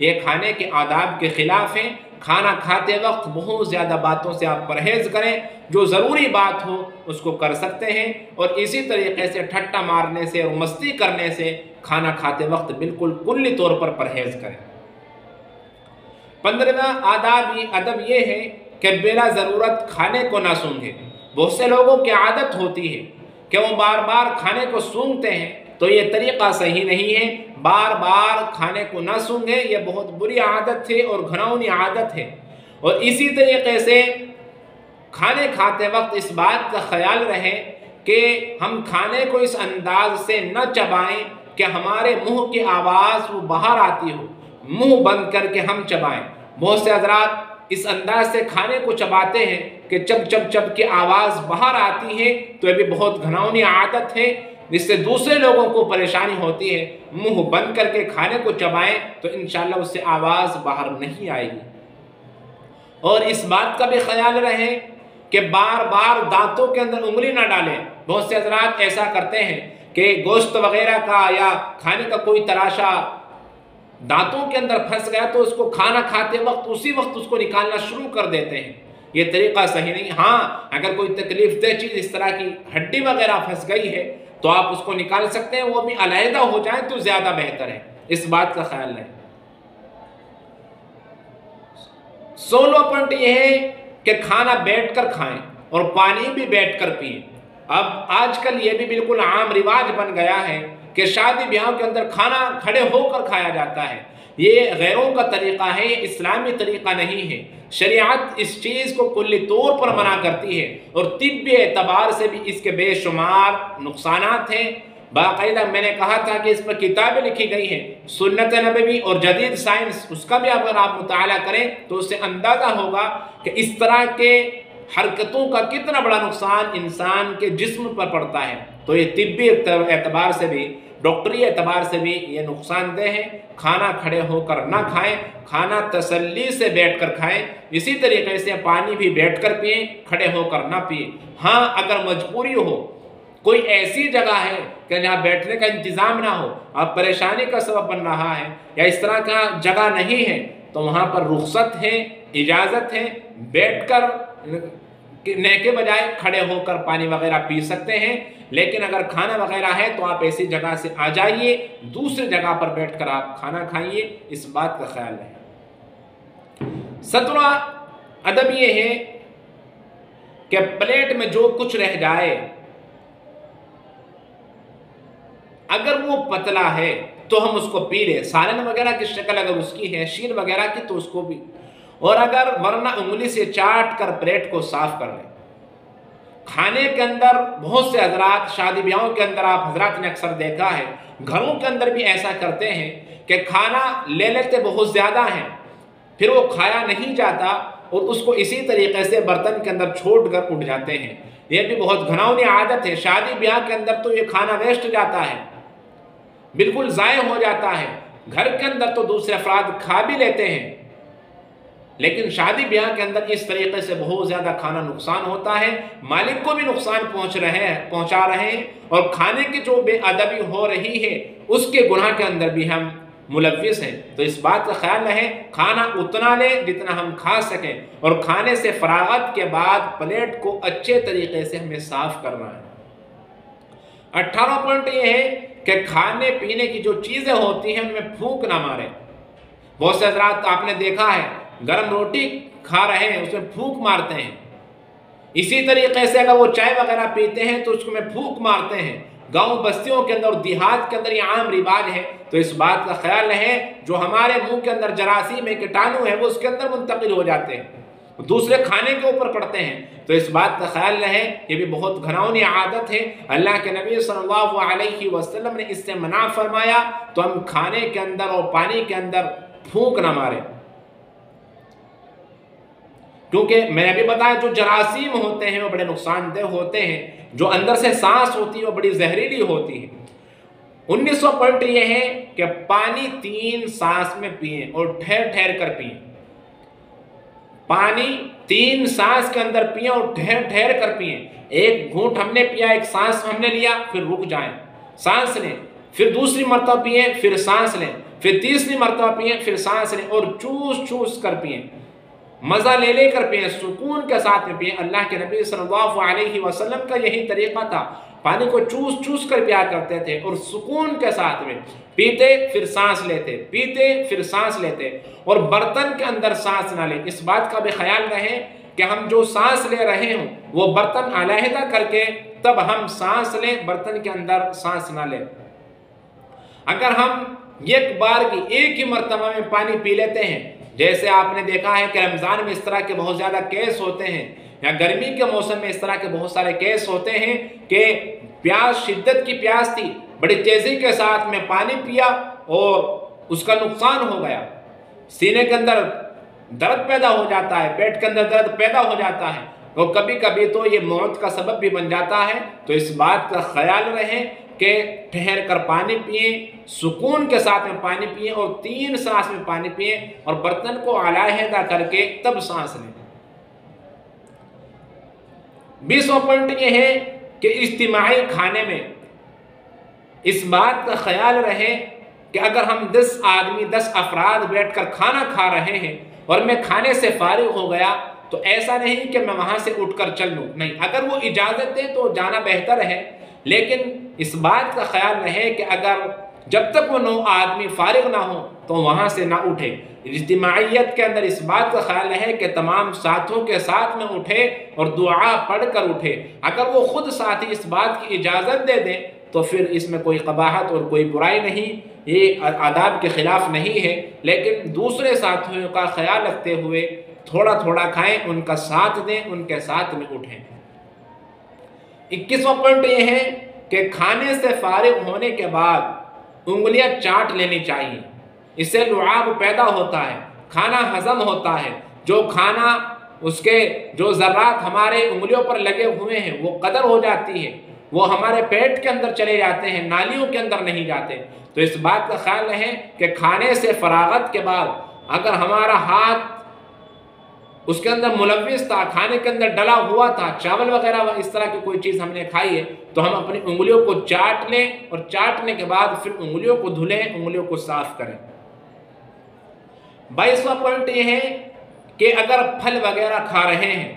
یہ کھانے کے آداب کے خلاف ہیں۔ کھانا کھاتے وقت بہت زیادہ باتوں سے آپ پرہیز کریں، جو ضروری بات ہو اس کو کر سکتے ہیں، اور اسی طریقے سے ٹھٹا مارنے سے اور مستی کرنے سے کھانا کھاتے وقت بالکل کلی طور پر پرہیز کریں۔ 15واں ادب یہ ہے کہ بلا ضرورت کھانے کو نہ سونگھیں۔ بہت سے لوگوں کی عادت ہوتی ہے کہ وہ بار بار کھانے کو سونگھتے ہیں، تو یہ طریقہ صحیح نہیں ہے۔ بار بار کھانے کو نہ سونگھیں، یہ بہت بری عادت ہے اور گھناؤنی عادت ہے۔ اور اسی طریقے سے کھانے کھاتے وقت اس بات کا خیال رہے کہ ہم کھانے کو اس انداز سے نہ چبائیں کہ ہمارے منہ کی آواز وہ باہر آتی ہو، منہ بند کر کے ہم چبائیں۔ بہت سے حضرات اس انداز سے کھانے کو چباتے ہیں کہ چب چب چب کی آواز باہر آتی ہے، تو یہ بھی بہت گھناؤنی عادت ہے، جس سے دوسرے لوگوں کو پریشانی ہوتی ہے۔ منہ بند کر کے کھانے کو چبائیں تو انشاءاللہ اس سے آواز باہر نہیں آئے گی۔ اور اس بات کا بھی خیال رہے کہ بار بار دانتوں کے اندر انگلی نہ ڈالیں۔ بہت سے حضرات ایسا کرتے ہیں کہ گوشت وغیرہ کا یا کھانے کا کوئی تراشا دانتوں کے اندر پھنس گیا تو اس کو کھانا کھاتے وقت اسی وقت اس کو نکالنا شروع کر دیتے ہیں، یہ طریقہ صحیح نہیں۔ ہاں، اگر کوئی تکلیف دہ چیز اس طرح کی ہڈی وغیرہ پھنس گئی ہے تو آپ اس کو نکال سکتے ہیں، وہ بھی علیحدہ ہو جائیں تو زیادہ بہتر ہے، اس بات کا خیال رہے۔ 16واں پوائنٹ یہ ہے کہ کھانا بیٹھ کر کھائیں اور پانی بھی بیٹھ کر پئیں۔ اب آج کل یہ بھی بالکل عام رواج بن گیا ہے کہ شادی بیاہوں کے اندر کھانا کھڑے ہو کر کھایا جاتا ہے۔ یہ غیروں کا طریقہ ہے، یہ اسلامی طریقہ نہیں ہے۔ شریعت اس چیز کو کلی طور پر منع کرتی ہے، اور طبی اعتبار سے بھی اس کے بے شمار نقصانات ہیں۔ باقاعدہ میں نے کہا تھا کہ اس پر کتابیں لکھی گئی ہیں، سنت نبوی اور جدید سائنس، اس کا بھی اگر آپ مطالعہ کریں تو اس سے اندازہ ہوگا کہ اس طرح کے حرکتوں کا کتنا بڑا نقصان انسان کے جسم پر پڑتا ہے۔ تو یہ طبی اعتبار سے بھی، ڈاکٹری اعتبار سے بھی یہ نقصان دہ ہے۔ کھانا کھڑے ہو کر نہ کھائیں، کھانا تسلی سے بیٹھ کر کھائیں۔ اسی طریقے سے پانی بھی بیٹھ کر پئیں، کھڑے ہو کر نہ پئیں۔ ہاں، اگر مجبوری ہو، کوئی ایسی جگہ ہے کہ جہاں بیٹھنے کا انتظام نہ ہو، اب پریشانی کا سبب بن رہا ہے، یا اس طرح کا جگہ نہیں ہے، تو وہاں پر رخصت ہے، اجازت ہے، بیٹھ کر نے کے بجائے کھڑے ہو کر پانی وغیرہ پی سکتے ہیں۔ لیکن اگر کھانا وغیرہ ہے تو آپ ایسی جگہ سے آ جائیے، دوسری جگہ پر بیٹھ کر آپ کھانا کھائیے، اس بات کا خیال رہے۔ 17واں ادب یہ ہے کہ پلیٹ میں جو کچھ رہ جائے، اگر وہ پتلا ہے تو ہم اس کو پی لیں، سالن وغیرہ کی شکل اگر اس کی ہے، شیر وغیرہ کی، تو اس کو بھی، اور اگر ورنہ انگلی سے چاٹ کر پلیٹ کو صاف کر لیں۔ کھانے کے اندر بہت سے حضرات، شادی بیاہوں کے اندر آپ حضرات نے اکثر دیکھا ہے، گھروں کے اندر بھی ایسا کرتے ہیں کہ کھانا لے لیتے بہت زیادہ ہیں، پھر وہ کھایا نہیں جاتا اور اس کو اسی طریقے سے برتن کے اندر چھوڑ کر اٹھ جاتے ہیں۔ یہ بھی بہت گھناؤنی عادت ہے۔ شادی بیاہ کے اندر تو یہ کھانا ویسٹ جاتا ہے، بالکل ضائع ہو جاتا ہے۔ گھر کے اندر تو دوسرے افراد کھا بھی لیتے ہیں، لیکن شادی بیاہ کے اندر اس طریقے سے بہت زیادہ کھانا نقصان ہوتا ہے، مالک کو بھی نقصان پہنچا رہے ہیں، اور کھانے کی جو بے ادبی ہو رہی ہے اس کے گناہ کے اندر بھی ہم ملوث ہیں۔ تو اس بات کا خیال رہے، کھانا اتنا لیں جتنا ہم کھا سکیں، اور کھانے سے فراغت کے بعد پلیٹ کو اچھے طریقے سے ہمیں صاف کرنا ہے۔ 18واں پوائنٹ یہ ہے کہ کھانے پینے کی جو چیزیں ہوتی ہیں ان میں پھونک نہ ماریں۔ بہت سے حضرات آپ نے دیکھا ہے، گرم روٹی کھا رہے ہیں اس میں پھونک مارتے ہیں، اسی طریقے سے اگر وہ چائے وغیرہ پیتے ہیں تو اس کو میں پھونک مارتے ہیں۔ گاؤں بستیوں کے اندر اور دیہات کے اندر یہ عام رواج ہے۔ تو اس بات کا خیال رہے، جو ہمارے منہ کے اندر جراثیم ہے، کیٹانو ہے، وہ اس کے اندر منتقل ہو جاتے ہیں، دوسرے کھانے کے اوپر پڑتے ہیں۔ تو اس بات کا خیال رہے، یہ بھی بہت گھناؤنی عادت ہے۔ اللہ کے نبی صلی اللہ علیہ وسلم نے اس سے منع فرمایا، تو ہم کھانے کے اندر اور پانی کے اندر پھونک نہ ماریں، کیونکہ میں نے بھی بتایا جو جراثیم ہوتے ہیں وہ بڑے نقصان دہ ہوتے ہیں، جو اندر سے سانس ہوتی ہے وہ بڑی زہریلی ہوتی ہے۔ 19واں پوائنٹ یہ ہے کہ پانی 3 سانس میں پئیں اور ٹھہر ٹھہر کر پئیں۔ پانی 3 سانس کے اندر پئیں اور ٹھہر ٹھہر کر پئیں۔ ایک گھونٹ ہم نے پیا، ایک سانس ہم نے لیا، پھر رک جائیں، سانس لیں، پھر دوسری مرتبہ پئیں، پھر سانس لیں، پھر تیسری مرتبہ پئیں، پھر سانس لیں، اور چوس چوس کر پئیں، مزہ لے لے کر پئیں، سکون کے ساتھ میں پئیں۔ اللہ کے نبی صلی اللہ علیہ وسلم کا یہی طریقہ تھا، پانی کو چوس چوس کر پیا کرتے تھے اور سکون کے ساتھ میں پیتے، پھر سانس لیتے، پیتے پھر سانس لیتے، اور برتن کے اندر سانس نہ لیں۔ اس بات کا بھی خیال رہے کہ ہم جو سانس لے رہے ہوں وہ برتن علیحدہ کر کے تب ہم سانس لیں، برتن کے اندر سانس نہ لیں۔ اگر ہم ایک بار کی ایک ہی مرتبہ میں پانی پی لیتے ہیں، جیسے آپ نے دیکھا ہے کہ رمضان میں اس طرح کے بہت زیادہ کیس ہوتے ہیں، یا گرمی کے موسم میں اس طرح کے بہت سارے کیس ہوتے ہیں کہ پیاس، شدت کی پیاس تھی، بڑی تیزی کے ساتھ میں پانی پیا اور اس کا نقصان ہو گیا، سینے کے اندر درد پیدا ہو جاتا ہے، پیٹ کے اندر درد پیدا ہو جاتا ہے، اور کبھی کبھی تو یہ موت کا سبب بھی بن جاتا ہے۔ تو اس بات کا خیال رہے کہ ٹھہر کر پانی پئیں، سکون کے ساتھ میں پانی پئیں، اور 3 سانس میں پانی پئیں، اور برتن کو علیحدہ کر کے تب سانس لیں۔ 20واں پوائنٹ یہ ہے کہ اجتماعی کھانے میں اس بات کا خیال رہے کہ اگر ہم 10 آدمی 10 افراد بیٹھ کر کھانا کھا رہے ہیں اور میں کھانے سے فارغ ہو گیا تو ایسا نہیں کہ میں وہاں سے اٹھ کر چل لوں، نہیں، اگر وہ اجازت دے تو جانا بہتر ہے، لیکن اس بات کا خیال رہے کہ اگر جب تک وہ 9 آدمی فارغ نہ ہوں تو وہاں سے نہ اٹھے۔ اجتماعیت کے اندر اس بات کا خیال رہے کہ تمام ساتھوں کے ساتھ میں اٹھے اور دعا پڑھ کر اٹھے۔ اگر وہ خود ساتھی اس بات کی اجازت دے دیں تو پھر اس میں کوئی قباحت اور کوئی برائی نہیں، یہ آداب کے خلاف نہیں ہے، لیکن دوسرے ساتھیوں کا خیال رکھتے ہوئے تھوڑا تھوڑا کھائیں، ان کا ساتھ دیں، ان کے ساتھ میں اٹھیں۔ 21واں پوائنٹ یہ ہے کہ کھانے سے فارغ ہونے کے بعد انگلیاں چاٹ لینی چاہیے، اس سے لعاب پیدا ہوتا ہے، کھانا ہضم ہوتا ہے، جو کھانا اس کے جو ذرات ہمارے انگلیوں پر لگے ہوئے ہیں وہ قدر ہو جاتی ہے، وہ ہمارے پیٹ کے اندر چلے جاتے ہیں، نالیوں کے اندر نہیں جاتے۔ تو اس بات کا خیال رہے کہ کھانے سے فراغت کے بعد اگر ہمارا ہاتھ اس کے اندر ملوث تھا، کھانے کے اندر ڈلا ہوا تھا، چاول وغیرہ اس طرح کی کوئی چیز ہم نے کھائی ہے، تو ہم اپنی انگلیوں کو چاٹ لیں، اور چاٹنے کے بعد پھر انگلیوں کو دھلیں، انگلیوں کو صاف کریں۔ 22واں پوائنٹ یہ ہے کہ اگر پھل وغیرہ کھا رہے ہیں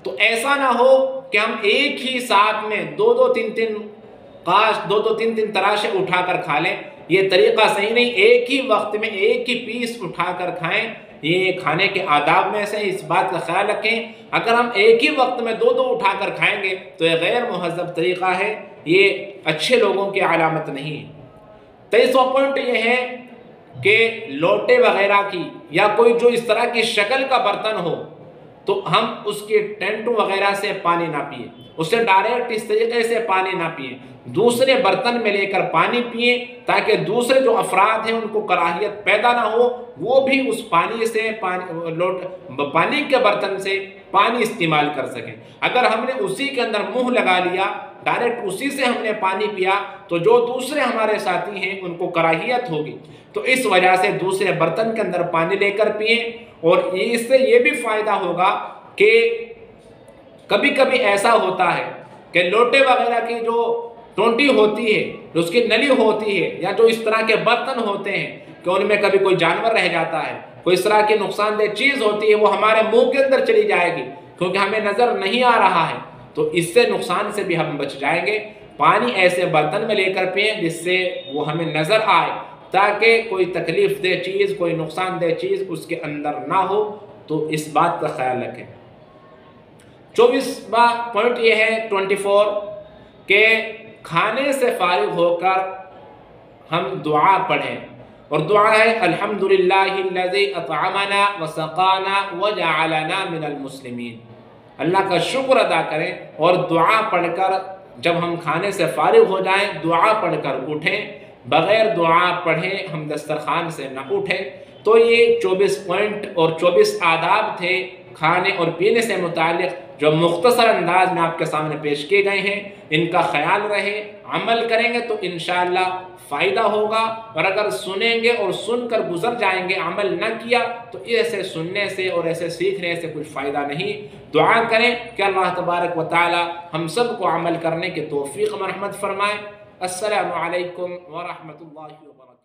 تو ایسا نہ ہو کہ ہم ایک ہی ساتھ میں دو تین تراشے اٹھا کر کھا لیں، یہ طریقہ صحیح نہیں۔ ایک ہی وقت میں ایک ہی پیس اٹھا کر کھائیں، یہ کھانے کے آداب میں سے، اس بات کا خیال رکھیں۔ اگر ہم ایک ہی وقت میں 2 اٹھا کر کھائیں گے تو یہ غیر مہذب طریقہ ہے، یہ اچھے لوگوں کی علامت نہیں ہے۔ 23واں پوائنٹ یہ ہے کہ لوٹے وغیرہ کی یا کوئی جو اس طرح کی شکل کا برتن ہو تو ہم اس کے ٹینٹوں وغیرہ سے پانی نہ پئیں، اس سے ڈائریکٹ اس طریقے سے پانی نہ پئیں، دوسرے برتن میں لے کر پانی پئیں تاکہ دوسرے جو افراد ہیں ان کو کراہیت پیدا نہ ہو، وہ بھی اس پانی سے پانی کے برتن سے پانی استعمال کر سکیں۔ اگر ہم نے اسی کے اندر منہ لگا لیا، ڈائریکٹ اسی سے ہم نے پانی پیا تو جو دوسرے ہمارے ساتھی ہیں ان کو کراہیت ہوگی، تو اس وجہ سے دوسرے برتن کے اندر پانی لے کر پئیں۔ اور اس سے یہ بھی فائدہ ہوگا کہ کبھی کبھی ایسا ہوتا ہے کہ لوٹے وغیرہ کی جو ٹونٹی ہوتی ہے، جو اس کی نلی ہوتی ہے، یا جو اس طرح کے برتن ہوتے ہیں کہ ان میں کبھی کوئی جانور رہ جاتا ہے، کوئی اس طرح کی نقصان دہ چیز ہوتی ہے، وہ ہمارے منہ کے اندر چلی جائے گی کیونکہ ہمیں نظر نہیں آ رہا ہے، تو اس سے نقصان سے بھی ہم بچ جائیں گے۔ پانی ایسے برتن میں لے کر پئیں جس سے وہ ہمیں نظر آئے، تاکہ کوئی تکلیف دہ چیز، کوئی نقصان دہ چیز اس کے اندر نہ ہو، تو اس بات کا خیال رکھیں۔ 24واں پوائنٹ یہ ہے 24 کہ کھانے سے فارغ ہو کر ہم دعا پڑھیں، اور دعا ہے الحمدللہ الذی اطعمنا وسقانا وجعلنا من المسلمین، اللہ کا شکر ادا کریں اور دعا پڑھ کر جب ہم کھانے سے فارغ ہو جائیں دعا پڑھ کر اٹھیں، بغیر دعا پڑھے ہم دسترخوان سے نہ اٹھیں۔ تو یہ 24 پوائنٹ اور 24 آداب تھے کھانے اور پینے سے متعلق، جو مختصر انداز میں آپ کے سامنے پیش کیے گئے ہیں ان کا خیال رہے، عمل کریں گے تو انشاءاللہ فائدہ ہوگا، اور اگر سنیں گے اور سن کر گزر جائیں گے، عمل نہ کیا تو ایسے سننے سے اور ایسے سیکھنے سے کچھ فائدہ نہیں۔ دعا کریں کہ اللہ تبارک و تعالی ہم سب کو عمل کرنے کی توفیق مرحمت فرمائے۔ السلام علیکم ورحمۃ اللہ وبرکاتہ۔